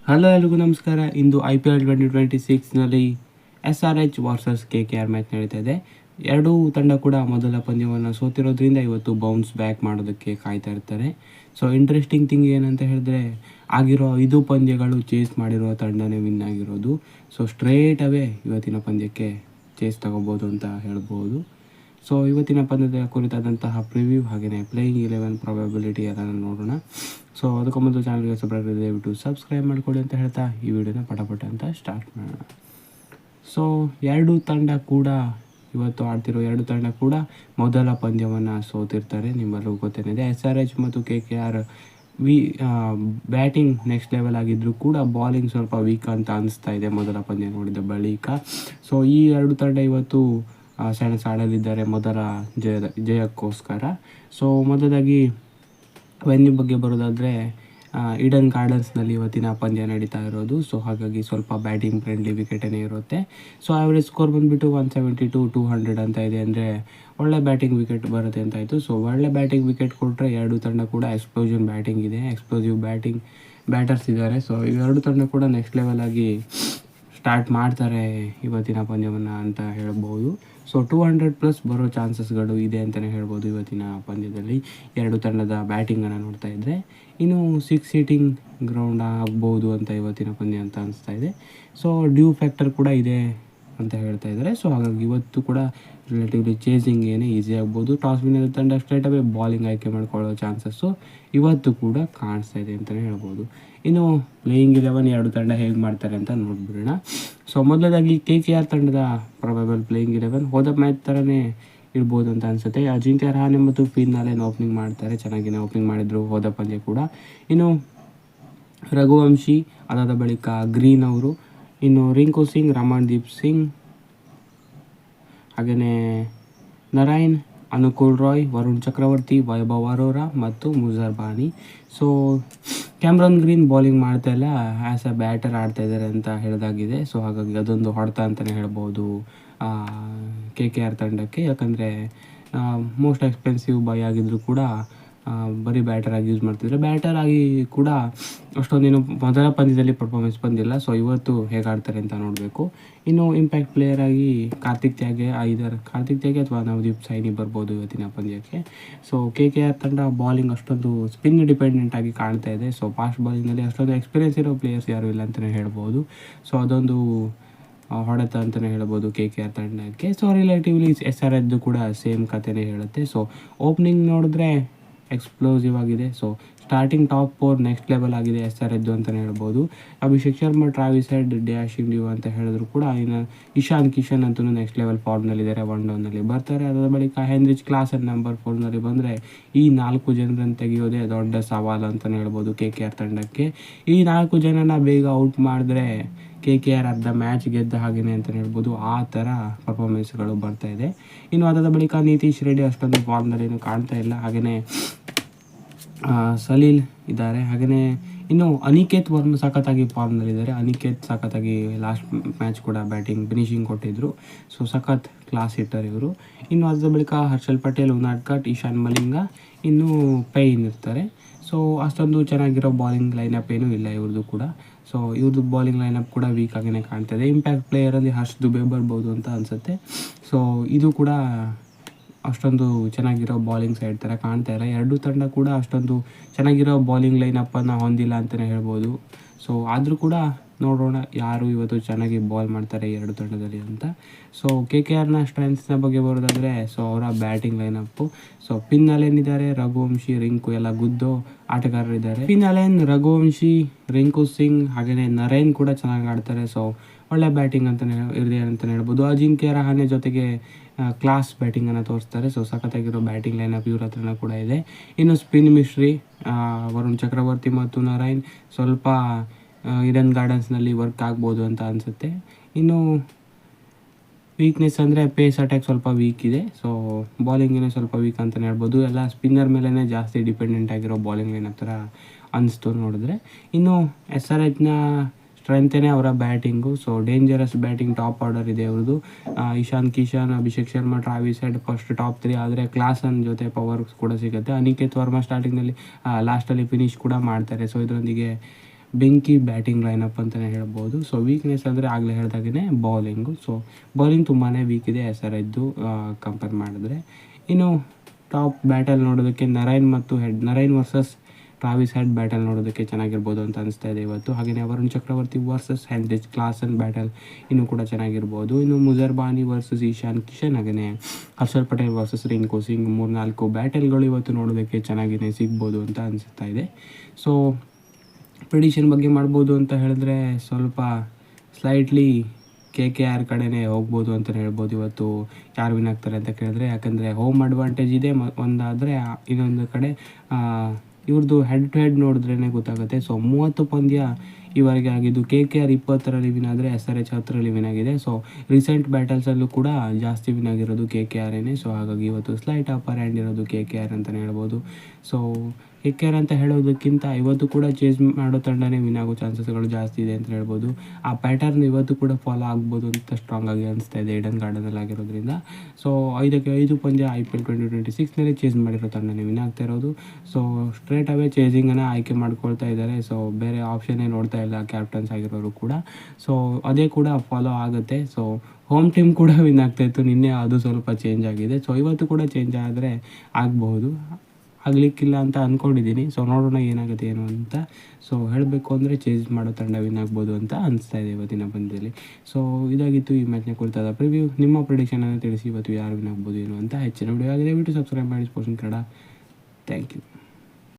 Hello ಎಲ್ರಿಗೂ ನಮಸ್ಕಾರ. ಇಂದು IPL 2026ನಲ್ಲಿ SRH versus KKR match ನಡೀತಾ ಇದೆ. ಎರಡೂ ತಂಡ ಕೂಡ ಮೊದಲ ಪಂದ್ಯವನ್ನು ಸೋತಿರೋದ್ರಿಂದ ಇವತ್ತು ಬೌನ್ಸ್ ಬ್ಯಾಕ್ ಮಾಡೋದಕ್ಕೆ ಕಾಯ್ತಾ ಇರ್ತಾರೆ. ಸೊ ಇಂಟ್ರೆಸ್ಟಿಂಗ್ ಥಿಂಗ್ ಏನಂತ ಹೇಳಿದ್ರೆ, ಆಗಿರೋ 5 ಪಂದ್ಯಗಳು ಚೇಸ್ ಮಾಡಿರೋ ತಂಡನೇ ವಿನ್ ಆಗಿರೋದು. ಸೊ ಸ್ಟ್ರೇಟ್ ಅವೇ ಇವತ್ತಿನ ಪಂದ್ಯಕ್ಕೆ ಚೇಸ್ ತಗೋಬೋದು ಅಂತ ಹೇಳ್ಬೋದು. ಸೊ ಇವತ್ತಿನ ಪಂದ್ಯದ ಕುರಿತಾದಂತಹ ಪ್ರಿವ್ಯೂ ಹಾಗೆಯೇ ಪ್ಲೇಯಿಂಗ್ 11 ಪ್ರಾಬಬಿಲಿಟಿ ಎಲ್ಲ ನೋಡೋಣ. ಸೊ ಅದಕ್ಕೂ ಮೊದಲು ಚಾನಲ್ಗೆ ದಯವಿಟ್ಟು ಸಬ್ಸ್ಕ್ರೈಬ್ ಮಾಡ್ಕೊಳ್ಳಿ ಅಂತ ಹೇಳ್ತಾ ಈ ವಿಡಿಯೋನ ಪಟ ಅಂತ ಸ್ಟಾರ್ಟ್ ಮಾಡೋಣ. ಸೊ ಇವತ್ತು ಆಡ್ತಿರೋ ಎರಡು ತಂಡ ಕೂಡ ಮೊದಲ ಪಂದ್ಯವನ್ನು ಸೋತಿರ್ತಾರೆ. ನಿಮ್ಮೆಲ್ಲರಿಗೂ ಗೊತ್ತೇನಿದೆ. SRH ಮತ್ತು KKR ಬ್ಯಾಟಿಂಗ್ ನೆಕ್ಸ್ಟ್ ಲೆವೆಲ್ ಆಗಿದ್ದರೂ ಕೂಡ ಬಾಲಿಂಗ್ ಸ್ವಲ್ಪ ವೀಕ್ ಅಂತ ಅನಿಸ್ತಾ ಇದೆ ಮೊದಲ ಪಂದ್ಯ ನೋಡಿದ ಬಳಿಕ. ಸೊ ಈ ಎರಡು ತಂಡ ಇವತ್ತು ಆಡಲಿದ್ದಾರೆ ಮೊದಲ ಜಯಕ್ಕೋಸ್ಕರ. ಸೊ ಮೊದಲಾಗಿ ವೆನ್ಯೂ ಬಗ್ಗೆ ಬರೋದಾದರೆ ಈಡನ್ ಗಾರ್ಡನ್ಸ್ನಲ್ಲಿ ಇವತ್ತಿನ ಪಂದ್ಯ ನಡೀತಾ ಇರೋದು. ಸೊ ಹಾಗಾಗಿ ಸ್ವಲ್ಪ ಬ್ಯಾಟಿಂಗ್ ಫ್ರೆಂಡ್ಲಿ ವಿಕೆಟೇ ಇರುತ್ತೆ. ಸೊ ಆವ್ರೇಜ್ ಸ್ಕೋರ್ ಬಂದುಬಿಟ್ಟು 170-200 ಅಂತ ಇದೆ. ಅಂದರೆ ಒಳ್ಳೆ ಬ್ಯಾಟಿಂಗ್ ವಿಕೆಟ್ ಬರುತ್ತೆ ಅಂತ ಆಯಿತು. ಸೊ ಒಳ್ಳೆ ಬ್ಯಾಟಿಂಗ್ ವಿಕೆಟ್ ಕೊಟ್ಟರೆ ಎರಡು ತಂಡ ಕೂಡ ಎಕ್ಸ್ಪ್ಲೋಸಿವ್ ಬ್ಯಾಟರ್ಸ್ ಇದ್ದಾರೆ. ಸೊ ಇವೆರಡು ತಂಡ ಕೂಡ ನೆಕ್ಸ್ಟ್ ಲೆವೆಲ್ ಆಗಿ ಸ್ಟಾರ್ಟ್ ಮಾಡ್ತಾರೆ ಇವತ್ತಿನ ಪಂದ್ಯವನ್ನು ಅಂತ ಹೇಳ್ಬೋದು. ಸೊ 200+ ಬರೋ ಚಾನ್ಸಸ್ಗಳು ಇದೆ ಅಂತಲೇ ಹೇಳ್ಬೋದು ಇವತ್ತಿನ ಪಂದ್ಯದಲ್ಲಿ ಎರಡು ತಂಡದ ಬ್ಯಾಟಿಂಗನ್ನು ನೋಡ್ತಾ ಇದ್ದರೆ. ಇನ್ನು 6 ಸೀಟಿಂಗ್ ಗ್ರೌಂಡ್ ಆಗ್ಬೋದು ಅಂತ ಇವತ್ತಿನ ಪಂದ್ಯ ಅಂತ ಅನಿಸ್ತಾ ಇದೆ. ಸೊ ಡ್ಯೂ ಫ್ಯಾಕ್ಟರ್ ಕೂಡ ಇದೆ ಅಂತ ಹೇಳ್ತಾ ಇದ್ದಾರೆ. ಸೊ ಹಾಗಾಗಿ ಇವತ್ತು ಕೂಡ ರಿಲೇಟಿವ್ಲಿ ಚೇಸಿಂಗ್ ಈಸಿ ಆಗ್ಬೋದು. ಟಾಸ್ ವಿನ್ನರ್ ತಂಡ ಸ್ಟ್ರೈಟ್ ಅವೇ ಬಾಲಿಂಗ್ ಆಯ್ಕೆ ಮಾಡ್ಕೊಳ್ಳೋ ಚಾನ್ಸಸ್ಸು ಇವತ್ತು ಕೂಡ ಕಾಣಿಸ್ತಾ ಇದೆ ಅಂತಲೇ ಹೇಳ್ಬೋದು. ಇನ್ನು ಪ್ಲೇಯಿಂಗ್ 11 ಎರಡು ತಂಡ ಹೇಗೆ ಮಾಡ್ತಾರೆ ಅಂತ ನೋಡ್ಬಿಡೋಣ. ಸೊ ಮೊದಲದಾಗಿ KKR ತಂಡದ ಪ್ರಾಬಬಲ್ ಪ್ಲೇಯಿಂಗ್ 11 ಹೋದ ಮ್ಯಾಚ್ ಥರನೇ ಇರ್ಬೋದು ಅಂತ ಅನಿಸುತ್ತೆ. ಅಜಿಂಕ್ಯ ರಹಾನೆ ಮತ್ತು ಫಿನ್ ಅಲೆನ್ ಓಪನಿಂಗ್ ಮಾಡ್ತಾರೆ. ಚೆನ್ನಾಗಿನೇ ಓಪನಿಂಗ್ ಮಾಡಿದರು ಹೋದ ಪಂದ್ಯ ಕೂಡ. ಇನ್ನು ರಘುವಂಶಿ, ಅದಾದ ಬಳಿಕ ಗ್ರೀನ್ ಅವರು, ಇನ್ನು ರಿಂಕು ಸಿಂಗ್, ರಮಣ್ದೀಪ್ ಸಿಂಗ್, ಹಾಗೆಯೇ ನರೈನ್, ಅನುಕೂಲ್ ರಾಯ್, ವರುಣ್ ಚಕ್ರವರ್ತಿ, ವೈಭವ್ ಅರೋರಾ ಮತ್ತು ಮುಜರ್ ಬಾನಿ. ಸೊ ಕ್ಯಾಮ್ರನ್ ಗ್ರೀನ್ ಬೌಲಿಂಗ್ ಮಾಡ್ತಾ ಇಲ್ಲ, ಆ್ಯಸ್ ಅ ಬ್ಯಾಟರ್ ಆಡ್ತಾ ಇದ್ದಾರೆ ಅಂತ ಹೇಳಿದಾಗಿದೆ. ಸೊ ಹಾಗಾಗಿ ಅದೊಂದು ಹೊಡೆತ ಅಂತಲೇ ಹೇಳ್ಬೋದು KKR ತಂಡಕ್ಕೆ. ಯಾಕಂದರೆ ಮೋಸ್ಟ್ ಎಕ್ಸ್ಪೆನ್ಸಿವ್ ಬೈ ಆಗಿದ್ದರೂ ಕೂಡ ಬರೀ ಬ್ಯಾಟರಾಗಿ ಯೂಸ್ ಮಾಡ್ತಿದ್ದಾರೆ. ಬ್ಯಾಟರ್ ಆಗಿ ಕೂಡ ಅಷ್ಟೊಂದೇನು ಮೊದಲ ಪಂದ್ಯದಲ್ಲಿ ಪರ್ಫಾರ್ಮೆನ್ಸ್ ಬಂದಿಲ್ಲ. ಸೊ ಇವತ್ತು ಹೇಗೆ ಆಡ್ತಾರೆ ಅಂತ ನೋಡಬೇಕು. ಇನ್ನು ಇಂಪ್ಯಾಕ್ಟ್ ಪ್ಲೇಯರ್ ಆಗಿ ಕಾರ್ತಿಕ್ ತ್ಯಾಗಿ ಅಥವಾ ನವದೀಪ್ ಸೈನಿ ಬರ್ಬೋದು ಇವತ್ತಿನ ಪಂದ್ಯಕ್ಕೆ. ಸೊ KKR ತಂಡ ಬಾಲಿಂಗ್ ಅಷ್ಟೊಂದು ಸ್ಪಿನ್ ಡಿಪೆಂಡೆಂಟ್ ಆಗಿ ಕಾಣ್ತಾ ಇದೆ. ಸೊ ಫಾಸ್ಟ್ ಬಾಲಿಂಗಲ್ಲಿ ಅಷ್ಟೊಂದು ಎಕ್ಸ್ಪೀರಿಯನ್ಸ್ ಇರೋ ಪ್ಲೇಯರ್ಸ್ ಯಾರೂ ಇಲ್ಲ ಅಂತಲೇ ಹೇಳ್ಬೋದು. ಸೊ ಅದೊಂದು ಹೊಡೆತ ಅಂತಲೇ ಹೇಳ್ಬೋದು KKR ತಂಡಕ್ಕೆ. ಸೊ ರಿಲೇಟಿವ್ಲಿ SRH ಕೂಡ ಸೇಮ್ ಕಥೆನೇ ಹೇಳುತ್ತೆ. ಸೊ ಓಪನಿಂಗ್ ನೋಡಿದ್ರೆ ಎಕ್ಸ್ಪ್ಲೋಸಿವ್ ಆಗಿದೆ. So starting top 4 next level ಆಗಿದೆ SRH ಅಂತಲೇ ಹೇಳ್ಬೋದು. Abhishek Sharma, Travis Head, dashing duo ಅಂತ ಹೇಳಿದ್ರು ಕೂಡ ಇನ್ನು ಇಶಾನ್ ಕಿಶನ್ ಅಂತೂ ನೆಕ್ಸ್ಟ್ ಲೆವೆಲ್ ಫಾರ್ಮ್ನಲ್ಲಿದ್ದಾರೆ. 1 ಡೌನಲ್ಲಿ ಬರ್ತಾರೆ. ಅದರ ಬಳಿಕ ಹೆನ್ರಿಚ್ ಕ್ಲಾಸನ್ ನಂಬರ್ 4ನಲ್ಲಿ ಬಂದರೆ ಈ 4 ಜನರನ್ನು ತೆಗೆಯೋದೇ ದೊಡ್ಡ ಸವಾಲು ಅಂತಲೇ ಹೇಳ್ಬೋದು KKR ತಂಡಕ್ಕೆ. ಈ 4 ಜನನ ಬೇಗ ಔಟ್ ಮಾಡಿದ್ರೆ KKR ಅರ್ಧ ಮ್ಯಾಚ್ ಗೆದ್ದ ಹಾಗೇನೆ ಅಂತಲೇ ಹೇಳ್ಬೋದು. ಆ ಥರ ಪರ್ಫಾರ್ಮೆನ್ಸ್ಗಳು ಬರ್ತಾ ಇದೆ. ಇನ್ನು ಅದಾದ ಬಳಿಕ ನಿತೀಶ್ ರೆಡ್ಡಿ ಅಷ್ಟೊಂದು ಫಾರ್ಮ್ನಲ್ಲೇನು ಕಾಣ್ತಾ ಇಲ್ಲ. ಹಾಗೆಯೇ ಸಲೀಲ್ ಇದ್ದಾರೆ. ಹಾಗೆಯೇ ಇನ್ನು ಅನಿಕೇತ್ ವರ್ಮ ಸಖತ್ತಾಗಿ ಫಾರ್ಮ್ನಲ್ಲಿದ್ದಾರೆ. ಸಖತ್ತಾಗಿ ಲಾಸ್ಟ್ ಮ್ಯಾಚ್ ಕೂಡ ಫಿನಿಶಿಂಗ್ ಕೊಟ್ಟಿದ್ದರು. ಸೊ ಸಖತ್ ಕ್ಲಾಸ್ ಹಿಟ್ಟರ್ ಇವರು. ಇನ್ನು ಅದರ ಬಳಿಕ ಹರ್ಷಲ್ ಪಟೇಲ್, ಉನಾಡ್ಕಟ್, ಈಶಾನ್ ಮಲಿಂಗ, ಇನ್ನು ಪೈನ್ ಇರ್ತಾರೆ. ಸೊ ಅಷ್ಟೊಂದು ಚೆನ್ನಾಗಿರೋ ಬಾಲಿಂಗ್ ಲೈನಪ್ ಏನೂ ಇಲ್ಲ ಇವ್ರದ್ದು ಕೂಡ. ಸೊ ಇವ್ರದ್ದು ಬಾಲಿಂಗ್ ಲೈನಪ್ ಕೂಡ ವೀಕ್ ಆಗಿನೇ ಕಾಣ್ತಾಯಿದೆ. ಇಂಪ್ಯಾಕ್ಟ್ ಪ್ಲೇಯರಲ್ಲಿ ಹರ್ಷ್ ದುಬೆ ಬರ್ಬೋದು ಅಂತ ಅನಿಸುತ್ತೆ. ಸೊ ಇದು ಕೂಡ ಅಷ್ಟೊಂದು ಚೆನ್ನಾಗಿರೋ ಬಾಲಿಂಗ್ ಸೈಡ್ ಥರ ಕಾಣ್ತಾ ಇಲ್ಲ. ಎರಡೂ ತಂಡ ಕೂಡ ಅಷ್ಟೊಂದು ಚೆನ್ನಾಗಿರೋ ಬಾಲಿಂಗ್ ಲೈನಪ್ಪನ್ನು ಹೊಂದಿಲ್ಲ ಅಂತಲೇ ಹೇಳ್ಬೋದು. ಸೊ ಆದರೂ ಕೂಡ ನೋಡೋಣ ಯಾರು ಇವತ್ತು ಚೆನ್ನಾಗಿ ಬಾಲ್ ಮಾಡ್ತಾರೆ ಎರಡು ತಂಡದಲ್ಲಿ ಅಂತ. ಸೊ KKRನ ಸ್ಟ್ರೆಂತ್ಸ್ನ ಬಗ್ಗೆ ಬರೋದಾದರೆ, ಸೊ ಅವರ batting line-up. So pin Allen ಇದ್ದಾರೆ, ರಘುವಂಶಿ, ರಿಂಕು ಎಲ್ಲ ಗುದ್ದೋ ಆಟಗಾರರಿದ್ದಾರೆ. ಪಿನ್ ಅಲೆನ್, ರಘುವಂಶಿ, ರಿಂಕು ಸಿಂಗ್, ಹಾಗೆಯೇ ನರೈನ್ ಕೂಡ ಚೆನ್ನಾಗಿ ಆಡ್ತಾರೆ. ಸೊ ಒಳ್ಳೆ ಬ್ಯಾಟಿಂಗ್ ಇದೆ ಅಂತಲೇ ಹೇಳ್ಬೋದು. ಅಜಿಂಕ್ಯ ರಹಾನೆ ಜೊತೆಗೆ ಕ್ಲಾಸ್ ಬ್ಯಾಟಿಂಗನ್ನು ತೋರಿಸ್ತಾರೆ. ಸೊ ಸಖತ್ತಾಗಿರೋ ಬ್ಯಾಟಿಂಗ್ ಲೈನಪ್ ಇವ್ರ ಹತ್ರನೂ ಕೂಡ ಇದೆ. ಇನ್ನು ಸ್ಪಿನ್ ಮಿಸ್ಟ್ರಿ ವರುಣ್ ಚಕ್ರವರ್ತಿ ಮತ್ತು ನರೈನ್ ಸ್ವಲ್ಪ ಈಡನ್ ಗಾರ್ಡನ್ಸ್ನಲ್ಲಿ ವರ್ಕ್ ಆಗ್ಬೋದು ಅಂತ ಅನಿಸುತ್ತೆ. ಇನ್ನು ವೀಕ್ನೆಸ್ ಅಂದರೆ ಪೇಸ್ ಅಟ್ಯಾಕ್ ಸ್ವಲ್ಪ ವೀಕ್ ಇದೆ. ಸೊ ಬಾಲಿಂಗೇನೋ ಸ್ವಲ್ಪ ವೀಕ್ ಅಂತಲೇ ಹೇಳ್ಬೋದು. ಎಲ್ಲ ಸ್ಪಿನ್ನರ್ ಮೇಲೇ ಜಾಸ್ತಿ ಡಿಪೆಂಡೆಂಟ್ ಆಗಿರೋ ಬಾಲಿಂಗ್ ಲೈನ್ ಥರ ಅನಿಸ್ತು ನೋಡಿದ್ರೆ. ಇನ್ನು SRHನ ಸ್ಟ್ರೆಂತೇ ಅವರ batting. So dangerous batting top order ಇದೆ ಅವ್ರದ್ದು. Ishan Kishan, Abhishek Sharma, Travis head first top 3 ಆದರೆ ಕ್ಲಾಸನ್ ಜೊತೆ ಪವರ್ ಕೂಡ ಸಿಗುತ್ತೆ. ಅನಿಕೇತ್ ವರ್ಮಾ ಸ್ಟಾರ್ಟಿಂಗ್ನಲ್ಲಿ ಲಾಸ್ಟಲ್ಲಿ ಫಿನಿಶ್ ಕೂಡ ಮಾಡ್ತಾರೆ. ಸೊ ಇದರೊಂದಿಗೆ ಬೆಂಕಿ ಬ್ಯಾಟಿಂಗ್ ಲೈನಪ್ ಅಂತಲೇ ಹೇಳ್ಬೋದು. ಸೊ ವೀಕ್ನೆಸ್ ಅಂದರೆ ಆಗಲೇ ಹೇಳ್ದಾಗೇ ಬೌಲಿಂಗು. ಸೊ ಬೌಲಿಂಗ್ ತುಂಬಾ ವೀಕ್ ಇದೆ SRHದು ಕಂಪೇರ್ ಮಾಡಿದ್ರೆ. ಇನ್ನು ಟಾಪ್ ಬ್ಯಾಟಲ್ ನೋಡೋದಕ್ಕೆ Narine versus Travis head battle ನೋಡೋದಕ್ಕೆ ಚೆನ್ನಾಗಿರ್ಬೋದು ಅಂತ ಅನಿಸ್ತಾ ಇದೆ ಇವತ್ತು. ಹಾಗೆಯೇ ವರುಣ್ ಚಕ್ರವರ್ತಿ ವರ್ಸಸ್ ಹೆನ್ರಿಚ್ ಕ್ಲಾಸನ್ ಬ್ಯಾಟಲ್ ಇನ್ನೂ ಕೂಡ ಚೆನ್ನಾಗಿರ್ಬೋದು. ಇನ್ನು ಮುಜರ್ಬಾನಿ ವರ್ಸಸ್ ಈಶಾನ್ ಕಿಶನ್, ಹಾಗೆಯೇ ಹರ್ಷಲ್ ಪಟೇಲ್ ವರ್ಸಸ್ ರಿಂಕು ಸಿಂಗ್ 3-4 ಬ್ಯಾಟಲ್ಗಳು ಇವತ್ತು ನೋಡೋದಕ್ಕೆ ಚೆನ್ನಾಗಿಯೇ ಸಿಗ್ಬೋದು ಅಂತ ಅನಿಸ್ತಾ ಇದೆ. ಸೊ ಪ್ರಿಡಿಷನ್ ಬಗ್ಗೆ ಮಾಡ್ಬೋದು ಅಂತ ಹೇಳಿದ್ರೆ ಸ್ವಲ್ಪ ಸ್ಲೈಟ್ಲಿ KKR ಕಡೆನೇ ಹೋಗ್ಬೋದು ಅಂತಲೇ ಹೇಳ್ಬೋದು. ಇವತ್ತು ಯಾರು ವಿನ್ ಆಗ್ತಾರೆ ಅಂತ ಕೇಳಿದ್ರೆ, ಯಾಕಂದರೆ ಹೋಮ್ ಅಡ್ವಾಂಟೇಜ್ ಇದೆ ಒಂದಾದರೆ, ಇನ್ನೊಂದು ಕಡೆ ಇವ್ರದ್ದು ಹೆಡ್ ಟು ಹೆಡ್ ನೋಡಿದ್ರೇ ಗೊತ್ತಾಗುತ್ತೆ. ಸೊ 30 ಪಂದ್ಯ ಈವರೆಗೆ ಆಗಿದ್ದು KKR 20ರಲ್ಲಿ ವಿನ್ ಆದರೆ SRH 10ರಲ್ಲಿ ವಿನ್ ಆಗಿದೆ. ಸೊ ರೀಸೆಂಟ್ ಬ್ಯಾಟಲ್ಸಲ್ಲೂ ಕೂಡ ಜಾಸ್ತಿ ವಿನ್ ಆಗಿರೋದು KKRನೇ. ಸೊ ಹಾಗಾಗಿ ಇವತ್ತು ಸ್ಲೈಟ್ ಅಪ್ಪರ್ ಹ್ಯಾಂಡ್ ಇರೋದು KKR ಅಂತಲೇ ಹೇಳ್ಬೋದು. ಸೊ KKR ಅಂತ ಹೇಳೋದಕ್ಕಿಂತ ಇವತ್ತು ಕೂಡ ಚೇಸ್ ಮಾಡೋ ತಂಡನೇ ವಿನ್ ಆಗೋ ಚಾನ್ಸಸ್ಗಳು ಜಾಸ್ತಿ ಇದೆ ಅಂತ ಹೇಳ್ಬೋದು. ಆ ಪ್ಯಾಟರ್ನ್ ಇವತ್ತು ಕೂಡ ಫಾಲೋ ಆಗ್ಬೋದು ಅಂತ ಸ್ಟ್ರಾಂಗ್ ಆಗಿ ಅನಿಸ್ತಾ ಇದೆ ಈಡನ್ ಗಾರ್ಡನಲ್ಲಿ ಆಗಿರೋದ್ರಿಂದ. ಸೊ 5 ಪಂದ್ಯ IPL 2026ನಲ್ಲಿ ಚೇಸ್ ಮಾಡಿರೋ ತಂಡನೇ ವಿನ್ ಆಗ್ತಾ ಇರೋದು. ಸೊ ಸ್ಟ್ರೇಟ್ ಅವೇ ಚೇಸಿಂಗನ್ನು ಆಯ್ಕೆ ಮಾಡ್ಕೊಳ್ತಾ ಇದ್ದಾರೆ. ಸೊ ಬೇರೆ ಆಪ್ಷನ್ನೇ ನೋಡ್ತಾ ಇಲ್ಲ ಕ್ಯಾಪ್ಟನ್ಸ್ ಆಗಿರೋರು ಕೂಡ. ಸೊ ಅದೇ ಕೂಡ ಫಾಲೋ ಆಗುತ್ತೆ. ಸೊ ಹೋಮ್ ಟೀಮ್ ಕೂಡ ವಿನ್ ಆಗ್ತಾಯಿತ್ತು, ನಿನ್ನೆ ಅದು ಸ್ವಲ್ಪ ಚೇಂಜ್ ಆಗಿದೆ. ಸೊ ಇವತ್ತು ಕೂಡ ಚೇಂಜ್ ಆದರೆ ಆಗಬಹುದು, ಆಗಲಿಕ್ಕಿಲ್ಲ ಅಂತ ಅಂದ್ಕೊಂಡಿದ್ದೀನಿ. ಸೊ ನೋಡೋಣ ಏನಾಗುತ್ತೆ ಏನು ಅಂತ. ಸೊ ಹೇಳಬೇಕು ಅಂದರೆ ಚೇಂಜ್ ಮಾಡೋ ತಂಡ ವಿನ್ ಆಗ್ಬೋದು ಅಂತ ಅನಿಸ್ತಾ ಇದೆ ಇವತ್ತಿನ ಪಂದ್ಯದಲ್ಲಿ. ಸೊ ಇದಾಗಿತ್ತು ಈ ಮ್ಯಾಚ್ನ ಕುರಿತಾದ ಪ್ರಿವ್ಯೂ. ನಿಮ್ಮ ಪ್ರಿಡಿಕ್ಷನನ್ನು ತಿಳಿಸಿ, ಇವತ್ತು ಯಾರು ವಿನ್ ಆಗ್ಬೋದು ಏನು ಅಂತ. ಹೆಚ್ಚಿನ ವಿಡಿಯೋ ಆಗಿದೆ, ದಯವಿಟ್ಟು ಸಬ್ಸ್ಕ್ರೈಬ್ ಮಾಡಿ ಸ್ಪೋರ್ಟ್ಸ್ ಕನ್ನಡ. Thank you.